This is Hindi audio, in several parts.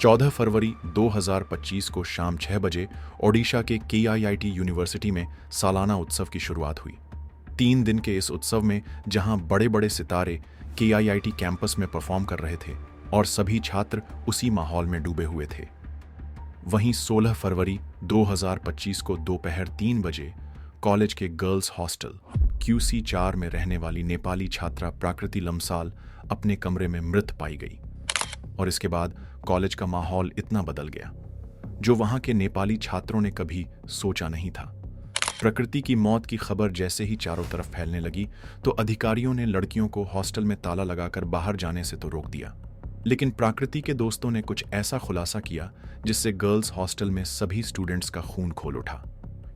14 फरवरी 2025 को शाम 6 बजे ओडिशा के KIIT यूनिवर्सिटी में सालाना उत्सव की शुरुआत हुई। 3 दिन के इस उत्सव में जहां बड़े बड़े सितारे KIIT कैंपस में परफॉर्म कर रहे थे और सभी छात्र उसी माहौल में डूबे हुए थे, वहीं 16 फरवरी 2025 को दोपहर 3 बजे कॉलेज के गर्ल्स हॉस्टल QC4 में रहने वाली नेपाली छात्रा प्राकृति लम्साल अपने कमरे में मृत पाई गई। और इसके बाद कॉलेज का माहौल इतना बदल गया जो वहां के नेपाली छात्रों ने कभी सोचा नहीं था। प्रकृति की मौत की खबर जैसे ही चारों तरफ फैलने लगी तो अधिकारियों ने लड़कियों को हॉस्टल में ताला लगाकर बाहर जाने से तो रोक दिया, लेकिन प्राकृति के दोस्तों ने कुछ ऐसा खुलासा किया जिससे गर्ल्स हॉस्टल में सभी स्टूडेंट्स का खून खोल उठा,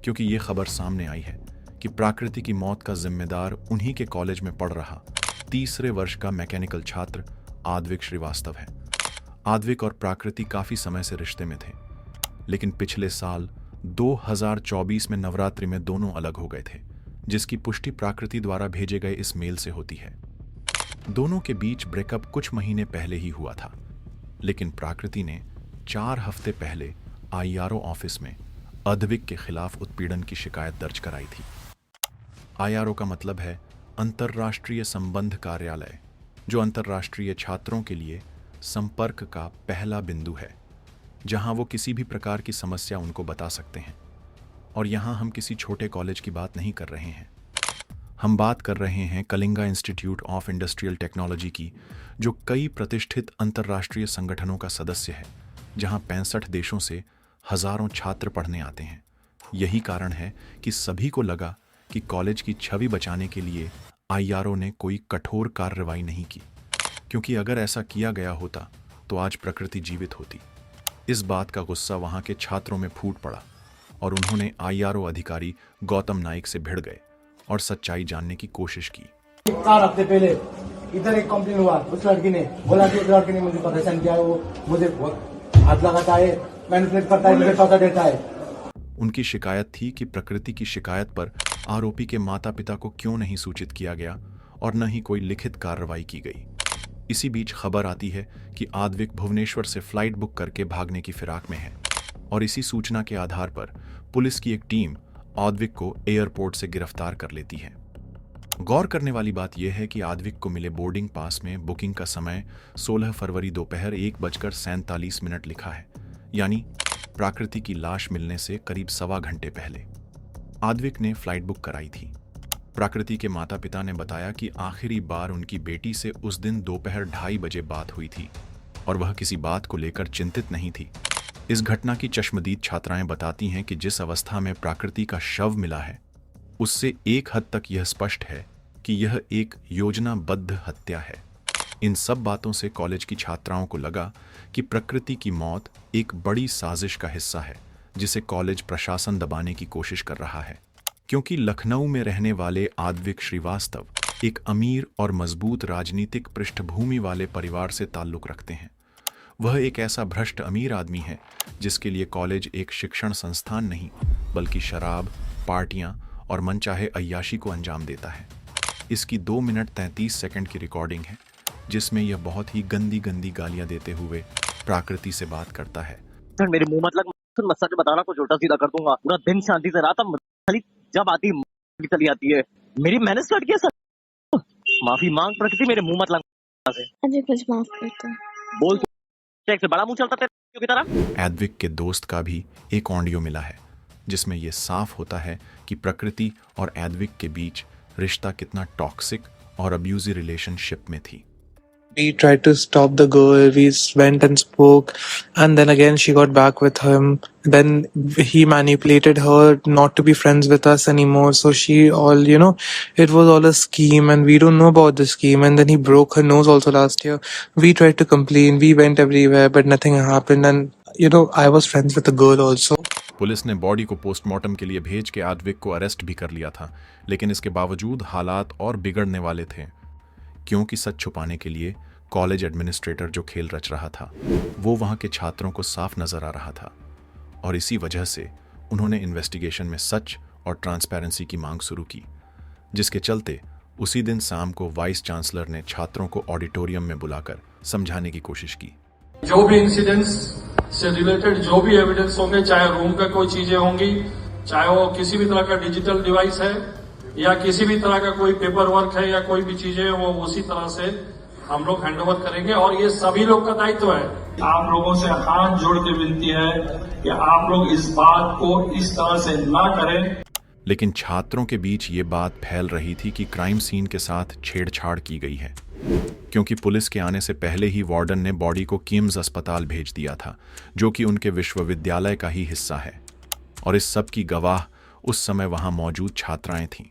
क्योंकि ये खबर सामने आई है कि प्राकृति की मौत का जिम्मेदार उन्हीं के कॉलेज में पढ़ रहा तीसरे वर्ष का मैकेनिकल छात्र आद्विक श्रीवास्तव है। आद्विक और प्राकृति काफी समय से रिश्ते में थे, लेकिन पिछले साल 2024 में नवरात्रि में दोनों अलग हो गए थे, जिसकी पुष्टि प्राकृति द्वारा भेजे गए इस मेल से होती है। दोनों के बीच ब्रेकअप कुछ महीने पहले ही हुआ था, लेकिन प्राकृति ने 4 हफ्ते पहले IRO ऑफिस में आद्विक के खिलाफ उत्पीड़न की शिकायत दर्ज कराई थी। IRO का मतलब है अंतर्राष्ट्रीय संबंध कार्यालय, जो अंतर्राष्ट्रीय छात्रों के लिए संपर्क का पहला बिंदु है, जहां वो किसी भी प्रकार की समस्या उनको बता सकते हैं। और यहां हम किसी छोटे कॉलेज की बात नहीं कर रहे हैं, हम बात कर रहे हैं Kalinga institute of industrial technology की, जो कई प्रतिष्ठित अंतर्राष्ट्रीय संगठनों का सदस्य है, जहां 65 देशों से हजारों छात्र पढ़ने आते हैं। यही कारण है कि सभी को लगा कि कॉलेज की छवि बचाने के लिए IRO ने कोई कठोर कार्रवाई नहीं की, क्योंकि अगर ऐसा किया गया होता तो आज प्रकृति जीवित होती। इस बात का गुस्सा वहां के छात्रों में फूट पड़ा और उन्होंने IRO अधिकारी गौतम नाइक से भिड़ गए और सच्चाई जानने की कोशिश की। 4 हफ्ते पहले इधर एक कंप्लेन हुआ, उस लड़की ने बोला कि उस लड़के ने मुझे परेशान किया, वो मुझे हाथ लगाता है, मैनिपुलेट करता है, मुझे पैसा देता है। उनकी शिकायत थी कि प्रकृति की शिकायत पर आरोपी के माता पिता को क्यों नहीं सूचित किया गया और न ही कोई लिखित कार्रवाई की गई। इसी बीच खबर आती है कि आद्विक भुवनेश्वर से फ्लाइट बुक करके भागने की फिराक में है, और इसी सूचना के आधार पर पुलिस की एक टीम आद्विक को एयरपोर्ट से गिरफ्तार कर लेती है। गौर करने वाली बात यह है कि आद्विक को मिले बोर्डिंग पास में बुकिंग का समय 16 फरवरी दोपहर 1:47 लिखा है, यानी प्राकृति की लाश मिलने से करीब सवा घंटे पहले आद्विक ने फ्लाइट बुक कराई थी। प्राकृति के माता पिता ने बताया कि आखिरी बार उनकी बेटी से उस दिन दोपहर 2:30 बजे बात हुई थी और वह किसी बात को लेकर चिंतित नहीं थी। इस घटना की चश्मदीद छात्राएं बताती हैं कि जिस अवस्था में प्राकृति का शव मिला है, उससे एक हद तक यह स्पष्ट है कि यह एक योजनाबद्ध हत्या है। इन सब बातों से कॉलेज की छात्राओं को लगा कि प्रकृति की मौत एक बड़ी साजिश का हिस्सा है, जिसे कॉलेज प्रशासन दबाने की कोशिश कर रहा है, क्योंकि लखनऊ में रहने वाले आद्विक श्रीवास्तव एक अमीर और मजबूत राजनीतिक पृष्ठभूमि वाले परिवार से ताल्लुक रखते हैं। वह एक ऐसा भ्रष्ट अमीर आदमी है जिसके लिए कॉलेज एक शिक्षण संस्थान नहीं, बल्कि शराब, पार्टियां और मनचाहे अय्याशी को अंजाम देता है। इसकी 2 मिनट 33 सेकंड की रिकॉर्डिंग है, जिसमें यह बहुत ही गंदी गंदी गालियां देते हुए प्राकृति से बात करता है। सर मेरे मुंह मत लग, मत सच बताना, कुछ उल्टा सीधा कर दूंगा। पूरा दिन शांति से रहा था, खाली जब आती चली आती है। मेरी मैंने स्टार्ट किया सर, माफी मांग प्रकृति, मेरे मुंह मत लग से। मुझे कुछ माफ कर दो। बोल चेक से बड़ा मुंह चलता तेरे की तरह। आद्विक के दोस्त का भी एक ऑडियो मिला है, जिसमें यह साफ होता है कि प्रकृति और आद्विक के बीच रिश्ता कितना टॉक्सिक और अब्यूजिव रिलेशनशिप में थी। We tried to stop the girl, we went and spoke, and then again she got back with him. Then he manipulated her not to be friends with us anymore. So she it was all a scheme and we don't know about the scheme. And then he broke her nose also last year. We tried to complain, we went everywhere, but nothing happened. And I was friends with the girl also. Police ने बॉडी को पोस्टमार्टम के लिए भेज के आद्विक को अरेस्ट भी कर लिया था, लेकिन इसके बावजूद हालात और बिगड़ने वाले थे, क्योंकि सच छुपाने के लिए कॉलेज एडमिनिस्ट्रेटर जो खेल रच रहा था, वो वहां के छात्रों को साफ नजर आ रहा था, और इसी वजह से उन्होंने इन्वेस्टिगेशन में सच और ट्रांसपेरेंसी की मांग शुरू की, जिसके चलते उसी दिन शाम को वाइस चांसलर ने छात्रों को ऑडिटोरियम में बुलाकर समझाने की कोशिश की। जो भी इंसिडेंट्स से रिलेटेड जो भी एविडेंस होंगे, चाहे रूम का कोई चीजें होंगी, चाहे वो किसी भी तरह का डिजिटल डिवाइस है या किसी भी तरह का कोई पेपर वर्क है या कोई भी चीजें, वो उसी तरह से हम लोग हैंडओवर करेंगे और ये सभी लोग का दायित्व है। आप लोगों से हाथ जोड़ के विनती है कि आप लोग इस बात को इस तरह से ना करें। लेकिन छात्रों के बीच ये बात फैल रही थी कि क्राइम सीन के साथ छेड़छाड़ की गई है, क्योंकि पुलिस के आने से पहले ही वार्डन ने बॉडी को किम्स अस्पताल भेज दिया था, जो कि उनके विश्वविद्यालय का ही हिस्सा है, और इस सब की गवाह उस समय वहां मौजूद छात्राएं थीं।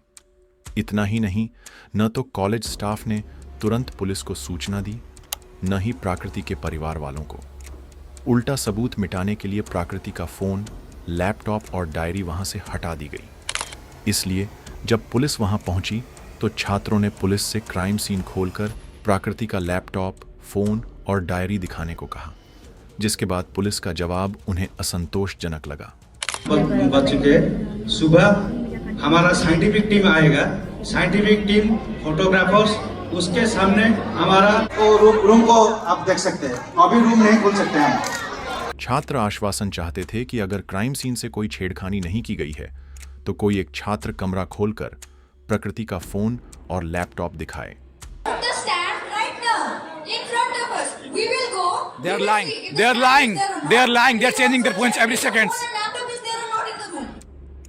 इतना ही नहीं, न तो कॉलेज स्टाफ ने तुरंत पुलिस को सूचना दी, न ही प्राकृति के परिवार वालों को। उल्टा सबूत मिटाने के लिए प्राकृति का फोन, लैपटॉप और डायरी वहां से हटा दी गई। इसलिए जब पुलिस वहां पहुंची तो छात्रों ने पुलिस से क्राइम सीन खोलकर प्राकृति का लैपटॉप, फोन और डायरी दिखाने को कहा, जिसके बाद पुलिस का जवाब उन्हें असंतोषजनक लगा। बच चुके। सुबह हमारा साइंटिफिक टीम आएगा, साइंटिफिक टीम, फोटोग्राफर्स, उसके सामने हमारा रूम को आप देख सकते हैं। अभी रूम नहीं खोल सकते हैं। छात्र आश्वासन चाहते थे कि अगर क्राइम सीन से कोई छेड़खानी नहीं की गई है तो कोई एक छात्र कमरा खोलकर प्रकृति का फोन और लैपटॉप दिखाए। They are lying. They are lying. They are lying. They are changing their points every second.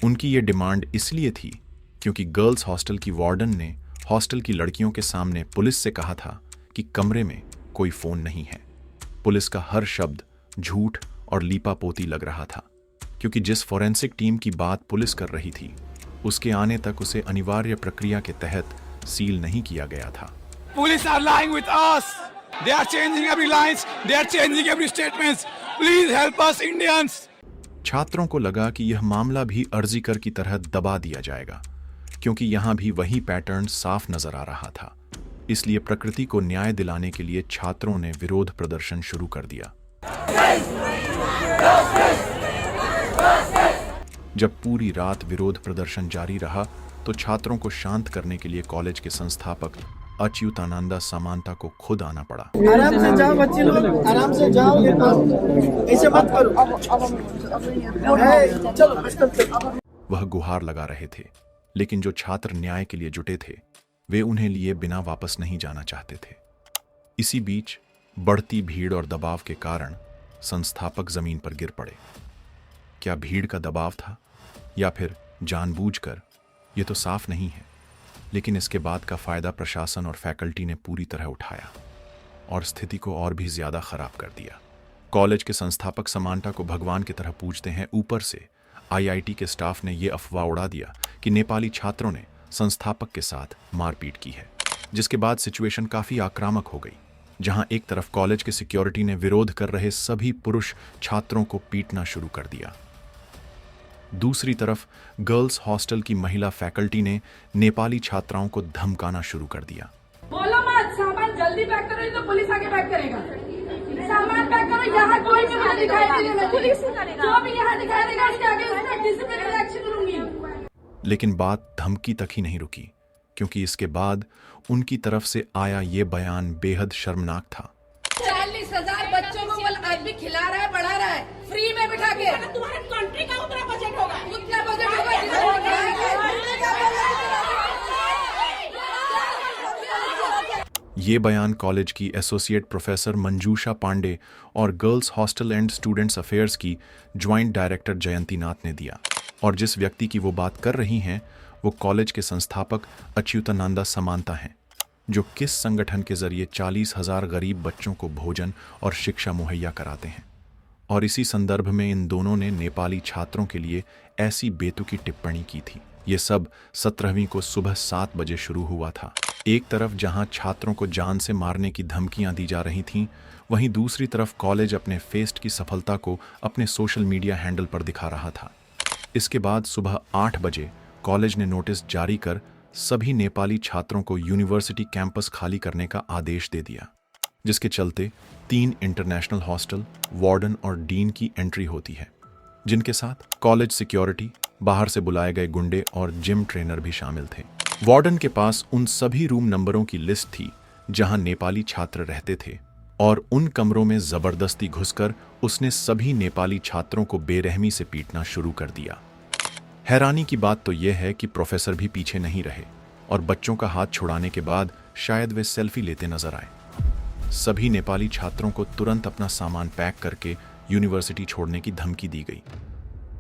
उनकी ये डिमांड इसलिए थी क्योंकि गर्ल्स हॉस्टल की वार्डन ने हॉस्टल की लड़कियों के सामने पुलिस से कहा था कि कमरे में कोई फोन नहीं है। पुलिस का हर शब्द झूठ और लीपापोती लग रहा था, क्योंकि जिस फोरेंसिक टीम की बात पुलिस कर रही थी उसके आने तक उसे अनिवार्य प्रक्रिया के तहत सील नहीं किया गया था। Police are lying with us. They are changing every lines. They are changing every statements. Please help us, Indians. छात्रों को लगा कि यह मामला भी अर्जी कर की तरह दबा दिया जाएगा, क्योंकि यहां भी वही पैटर्न साफ नजर आ रहा था। इसलिए प्रकृति को न्याय दिलाने के लिए छात्रों ने विरोध प्रदर्शन शुरू कर दिया। जब पूरी रात विरोध प्रदर्शन जारी रहा तो छात्रों को शांत करने के लिए कॉलेज के संस्थापक अच्युतानंदा समांता को खुद आना पड़ा। आराम से जाओ बच्चे लोग, आराम से जाओ, ऐसे मत करो। चलो। वह गुहार लगा रहे थे, लेकिन जो छात्र न्याय के लिए जुटे थे वे उन्हें लिए बिना वापस नहीं जाना चाहते थे। इसी बीच बढ़ती भीड़ और दबाव के कारण संस्थापक जमीन पर गिर पड़े। क्या भीड़ का दबाव था या फिर जानबूझकर, ये तो साफ नहीं है, लेकिन इसके बाद का फायदा प्रशासन और फैकल्टी ने पूरी तरह उठाया और स्थिति को और भी ज्यादा खराब कर दिया। कॉलेज के संस्थापक समांता को भगवान की तरह पूजते हैं। ऊपर से आईआईटी के स्टाफ ने यह अफवाह उड़ा दिया कि नेपाली छात्रों ने संस्थापक के साथ मारपीट की है, जिसके बाद सिचुएशन काफी आक्रामक हो गई, जहां एक तरफ कॉलेज के सिक्योरिटी ने विरोध कर रहे सभी पुरुष छात्रों को पीटना शुरू कर दिया। दूसरी तरफ गर्ल्स हॉस्टल की महिला फैकल्टी ने नेपाली छात्राओं को धमकाना शुरू कर दिया। बोलो मत, सामान जल्दी पैक करो, तो पुलिस आके पैक करेगा। सामान पैक करो, यहाँ कोई भी मुझे दिखाई नहीं देना, पुलिस करेगा। जो भी यहाँ दिखाई देगा उसके आगे उसका डिसिप्लिनरी एक्शन लूंगी। लेकिन बात धमकी तक ही नहीं रुकी, क्योंकि इसके बाद उनकी तरफ से आया ये बयान बेहद शर्मनाक था। 40,000 बच्चों को आदमी खिला रहा है, पढ़ा रहा है, फ्री में बिठा के। तुम्हारे कंट्री का उतना बजट होगा, उतना बजट होगा। ये बयान कॉलेज की एसोसिएट प्रोफेसर मंजूषा पांडे और girls hostel and students affairs की ज्वाइंट डायरेक्टर जयंती नाथ ने दिया, और जिस व्यक्ति की वो बात कर रही हैं वो कॉलेज के संस्थापक अच्युतानंदा समांता हैं, जो किस संगठन के जरिए 40,000 गरीब बच्चों को भोजन और शिक्षा मुहैया कराते हैं। और इसी संदर्भ में इन दोनों ने नेपाली छात्रों के लिए ऐसी बेतुकी टिप्पणी की थी। ये सब 17वीं को सुबह 7 बजे शुरू हुआ था। एक तरफ जहां छात्रों को जान से मारने की धमकियां दी जा रही थीं, वहीं दूसरी तरफ कॉलेज अपने फेस्ट की सफलता को अपने सोशल मीडिया हैंडल पर दिखा रहा था। इसके बाद सुबह 8 बजे कॉलेज ने नोटिस जारी कर सभी नेपाली छात्रों को यूनिवर्सिटी कैंपस खाली करने का आदेश दे दिया, जिसके चलते 3 इंटरनेशनल हॉस्टल, वार्डन और डीन की एंट्री होती है, जिनके साथ कॉलेज सिक्योरिटी, बाहर से बुलाए गए गुंडे और जिम ट्रेनर भी शामिल थे। वार्डन के पास उन सभी रूम नंबरों की लिस्ट थी जहां नेपाली छात्र रहते थे और उन कमरों में जबरदस्ती घुसकर उसने सभी नेपाली छात्रों को बेरहमी से पीटना शुरू कर दिया। हैरानी की बात तो यह है कि प्रोफेसर भी पीछे नहीं रहे और बच्चों का हाथ छुड़ाने के बाद शायद वे सेल्फी लेते नजर आए। सभी नेपाली छात्रों को तुरंत अपना सामान पैक करके यूनिवर्सिटी छोड़ने की धमकी दी गई।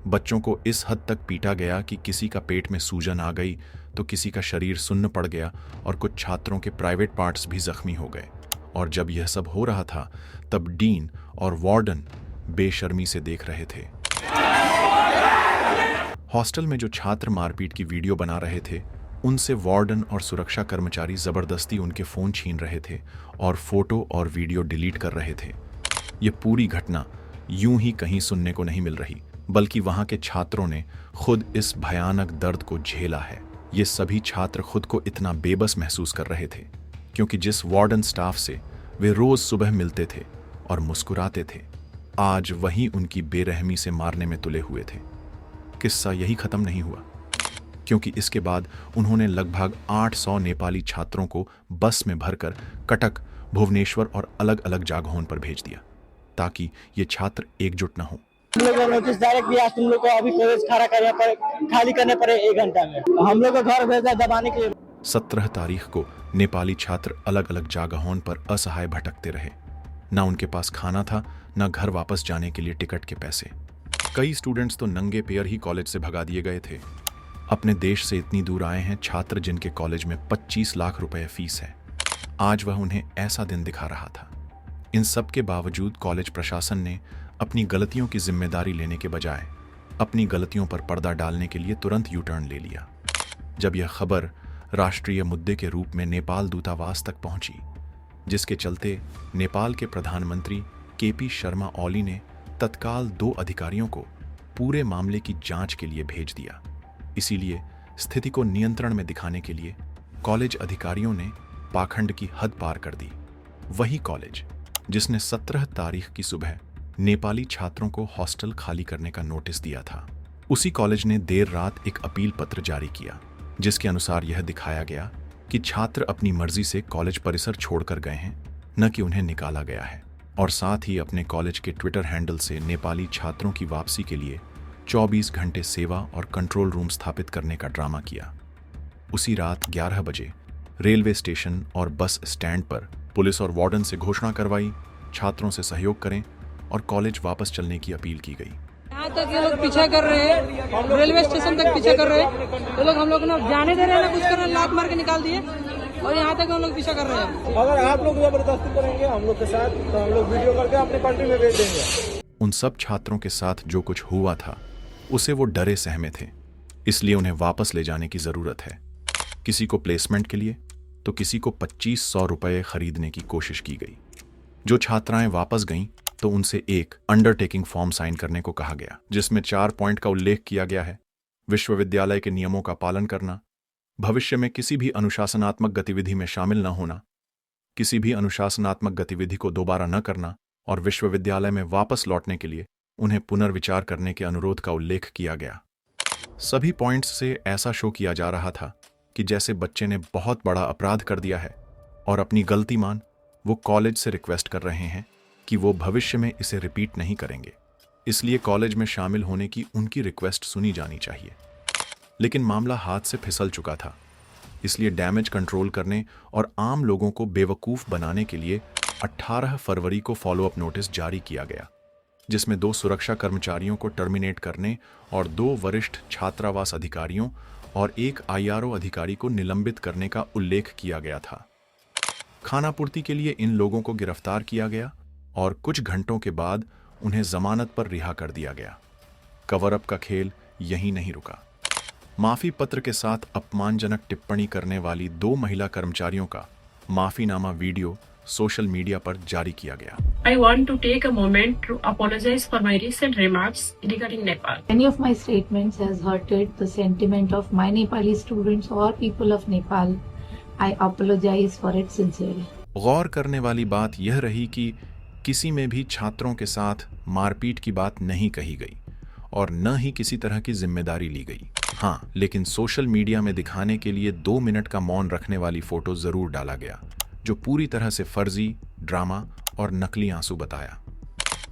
बच्चों को इस हद तक पीटा गया कि किसी का पेट में सूजन आ गई तो किसी का शरीर सुन्न पड़ गया और कुछ छात्रों के प्राइवेट पार्ट्स भी जख्मी हो गए। और जब यह सब हो रहा था तब डीन और वार्डन बेशर्मी से देख रहे थे। हॉस्टल में जो छात्र मारपीट की वीडियो बना रहे थे उनसे वार्डन और सुरक्षा कर्मचारी जबरदस्ती उनके फोन छीन रहे थे और फोटो और वीडियो डिलीट कर रहे थे। ये पूरी घटना यूं ही कहीं सुनने को नहीं मिल रही, बल्कि वहां के छात्रों ने खुद इस भयानक दर्द को झेला है। ये सभी छात्र खुद को इतना बेबस महसूस कर रहे थे क्योंकि जिस वार्डन स्टाफ से वे रोज सुबह मिलते थे और मुस्कुराते थे, आज वही उनकी बेरहमी से मारने में तुले हुए थे। किस्सा यही खत्म नहीं हुआ, क्योंकि इसके बाद उन्होंने लगभग 800 नेपाली छात्रों को बस में भरकर कटक, भुवनेश्वर और अलग अलग जगहों पर भेज दिया ताकि ये छात्र एकजुट न हो। हम लोग को नोटिस डायरेक्ट दिया, तुम लोग को अभी कॉलेज खाली करने पड़े 1 घंटा में। हम लोग को घर भेजा दबाने के लिए। 17 तारीख को नेपाली छात्र अलग अलग जगहों पर असहाय भटकते रहे। ना उनके पास खाना था, ना घर वापस जाने के लिए टिकट के पैसे। कई स्टूडेंट्स तो नंगे पैर ही कॉलेज से भगा दिए गए थे। अपने देश से इतनी दूर आए हैं छात्र जिनके कॉलेज में 25 लाख रुपए फीस है। आज वह उन्हें ऐसा दिन दिखा रहा था। इन सब के बावजूद कॉलेज प्रशासन ने अपनी गलतियों की जिम्मेदारी लेने के बजाय अपनी गलतियों पर पर्दा डालने के लिए तुरंत यू टर्न ले लिया। जब यह खबर राष्ट्रीय मुद्दे के रूप में नेपाल दूतावास तक पहुंची, जिसके चलते नेपाल के प्रधानमंत्री केपी शर्मा ओली ने तत्काल 2 अधिकारियों को पूरे मामले की जांच के लिए भेज दिया। इसीलिए स्थिति को नियंत्रण में दिखाने के लिए कॉलेज अधिकारियों ने पाखंड की हद पार कर दी। वही कॉलेज जिसने 17 तारीख की सुबह नेपाली छात्रों को हॉस्टल खाली करने का नोटिस दिया था, उसी कॉलेज ने देर रात एक अपील पत्र जारी किया, जिसके अनुसार यह दिखाया गया कि छात्र अपनी मर्जी से कॉलेज परिसर छोड़कर गए हैं, न कि उन्हें निकाला गया है। और साथ ही अपने कॉलेज के ट्विटर हैंडल से नेपाली छात्रों की वापसी के लिए 24 घंटे सेवा और कंट्रोल रूम स्थापित करने का ड्रामा किया। उसी रात 11 बजे रेलवे स्टेशन और बस स्टैंड पर पुलिस और वार्डन से घोषणा करवाई, छात्रों से सहयोग करें और कॉलेज वापस चलने की अपील की गई। यहाँ तक ये लोग पीछा कर रहे हैं, रेलवे स्टेशन तक पीछा कर रहे हैं। ये लोग हम लोग ना जाने दे रहे हैं, ना कुछ कर रहे हैं, लात मार के निकाल दिए और यहाँ तक हम लोग पीछा कर रहे हैं। अगर आप लोग जबरदस्ती करेंगे हम लोग के साथ तो हम लोग वीडियो करके अपने कंट्री में भेज देंगे। उन सब छात्रों के साथ जो कुछ हुआ था उसे वो डरे सहमे थे, इसलिए उन्हें वापस ले जाने की जरूरत है। किसी को प्लेसमेंट के लिए तो किसी को 2500 रुपए खरीदने की कोशिश की गई। जो छात्राएं वापस गईं तो उनसे एक अंडरटेकिंग फॉर्म साइन करने को कहा गया, जिसमें 4 पॉइंट का उल्लेख किया गया है। विश्वविद्यालय के नियमों का पालन करना, भविष्य में किसी भी अनुशासनात्मक गतिविधि में शामिल न होना, किसी भी अनुशासनात्मक गतिविधि को दोबारा न करना और विश्वविद्यालय में वापस लौटने के लिए उन्हें पुनर्विचार करने के अनुरोध का उल्लेख किया गया। सभी पॉइंट्स से ऐसा शो किया जा रहा था कि जैसे बच्चे ने बहुत बड़ा अपराध कर दिया है और अपनी गलती मान वो कॉलेज से रिक्वेस्ट कर रहे हैं कि वो भविष्य में इसे रिपीट नहीं करेंगे। इसलिए कॉलेज में शामिल होने की उनकी रिक्वेस्ट सुनी जानी चाहिए। लेकिन मामला हाथ से फिसल चुका था, इसलिए डैमेज कंट्रोल करने और आम लोगों को बेवकूफ़ बनाने के लिए 18 फरवरी को फॉलोअप नोटिस जारी किया गया, जिसमें 2 सुरक्षा कर्मचारियों को टर्मिनेट करने और 2 वरिष्ठ छात्रावास अधिकारियों और 1 IRO अधिकारी को निलंबित करने का उल्लेख किया गया था। खानापूर्ति के लिए इन लोगों को गिरफ्तार किया गया और कुछ घंटों के बाद उन्हें जमानत पर रिहा कर दिया गया। कवर अप का खेल यहीं नहीं रुका। माफी पत्र के साथ अपमानजनक टिप्पणी करने वाली 2 महिला कर्मचारियों का माफीनामा वीडियो सोशल मीडिया पर जारी किया गया। I want to take a moment to apologize for my recent remarks regarding Nepal. Any of my statements has hurted the sentiment of my Nepali students or people of Nepal. I apologize for it sincerely. गौर करने वाली बात यह रही कि किसी में भी छात्रों के साथ मारपीट की बात नहीं कही गई और न ही किसी तरह की जिम्मेदारी ली गई। हाँ, लेकिन सोशल मीडिया में दिखाने के लिए 2 मिनट का मौन रखने वाली फोटो जरूर डाला गया, जो पूरी तरह से फर्जी, ड्रामा और नकली आंसू बताया।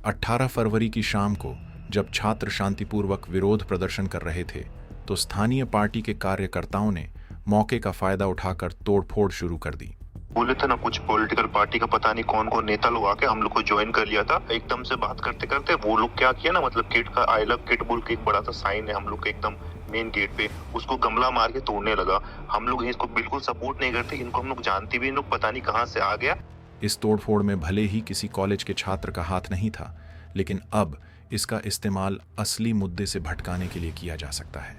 18 फरवरी की शाम को जब छात्र शांतिपूर्वक विरोध प्रदर्शन कर रहे थे तो स्थानीय पार्टी के कार्यकर्ताओं ने मौके का फायदा उठाकर तोड़फोड़ शुरू कर दी। बोले थे ना कुछ पॉलिटिकल पार्टी का पता नहीं कौन कौन नेता लोग आके हम लोग को ज्वाइन कर लिया था। एकदम से बात करते करते वो लोग क्या किया ना, मतलब किट का आई लव किट बोल के एक बड़ा सा साइन है हम लोग के एकदम मेन गेट पे, उसको गमला मार के तोड़ने लगा। हम लोग इसको बिल्कुल सपोर्ट नहीं करते, इनको हम लोग जानते भी, इन लोग पता नहीं कहाँ से आ गया। इस तोड़फोड़ में भले ही किसी कॉलेज के छात्र का हाथ नहीं था, लेकिन अब इसका इस्तेमाल असली मुद्दे से भटकाने के लिए किया जा सकता है।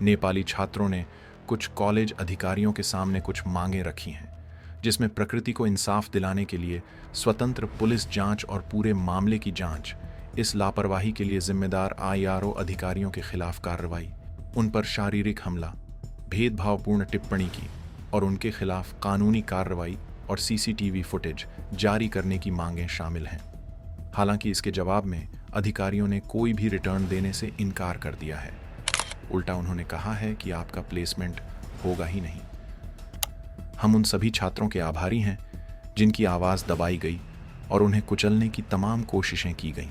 नेपाली छात्रों ने कुछ कॉलेज अधिकारियों के सामने कुछ मांगे रखी हैं, जिसमें प्रकृति को इंसाफ दिलाने के लिए स्वतंत्र पुलिस जांच और पूरे मामले की जांच, इस लापरवाही के लिए जिम्मेदार IRO अधिकारियों के खिलाफ कार्रवाई, उन पर शारीरिक हमला, भेदभावपूर्ण टिप्पणी की और उनके खिलाफ कानूनी कार्रवाई और CCTV फुटेज जारी करने की मांगें शामिल हैं। हालांकि इसके जवाब में अधिकारियों ने कोई भी रिटर्न देने से इनकार कर दिया है। उल्टा उन्होंने कहा है कि आपका प्लेसमेंट होगा ही नहीं। हम उन सभी छात्रों के आभारी हैं जिनकी आवाज़ दबाई गई और उन्हें कुचलने की तमाम कोशिशें की गईं।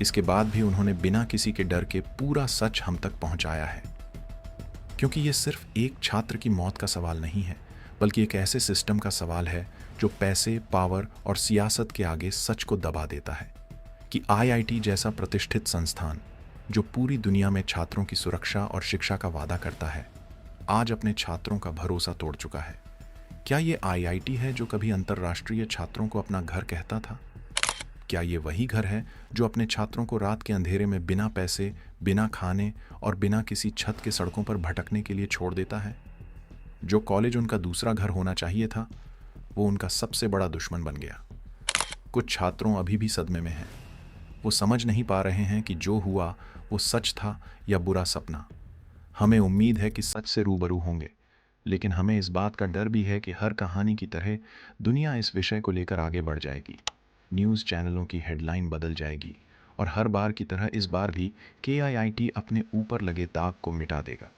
इसके बाद भी उन्होंने बिना किसी के डर के पूरा सच हम तक पहुंचाया है, क्योंकि ये सिर्फ एक छात्र की मौत का सवाल नहीं है, बल्कि एक ऐसे सिस्टम का सवाल है जो पैसे, पावर और सियासत के आगे सच को दबा देता है कि IIT जैसा प्रतिष्ठित संस्थान जो पूरी दुनिया में छात्रों की सुरक्षा और शिक्षा का वादा करता है, आज अपने छात्रों का भरोसा तोड़ चुका है। क्या ये IIT है जो कभी अंतर्राष्ट्रीय छात्रों को अपना घर कहता था? क्या ये वही घर है जो अपने छात्रों को रात के अंधेरे में बिना पैसे, बिना खाने और बिना किसी छत के सड़कों पर भटकने के लिए छोड़ देता है? जो कॉलेज उनका दूसरा घर होना चाहिए था, वो उनका सबसे बड़ा दुश्मन बन गया। कुछ छात्रों अभी भी सदमे में हैं। वो समझ नहीं पा रहे हैं कि जो हुआ वो सच था या बुरा सपना। हमें उम्मीद है कि सच से रूबरू होंगे, लेकिन हमें इस बात का डर भी है कि हर कहानी की तरह दुनिया इस विषय को लेकर आगे बढ़ जाएगी। न्यूज़ चैनलों की हेडलाइन बदल जाएगी और हर बार की तरह इस बार भी KIIT अपने ऊपर लगे दाग को मिटा देगा।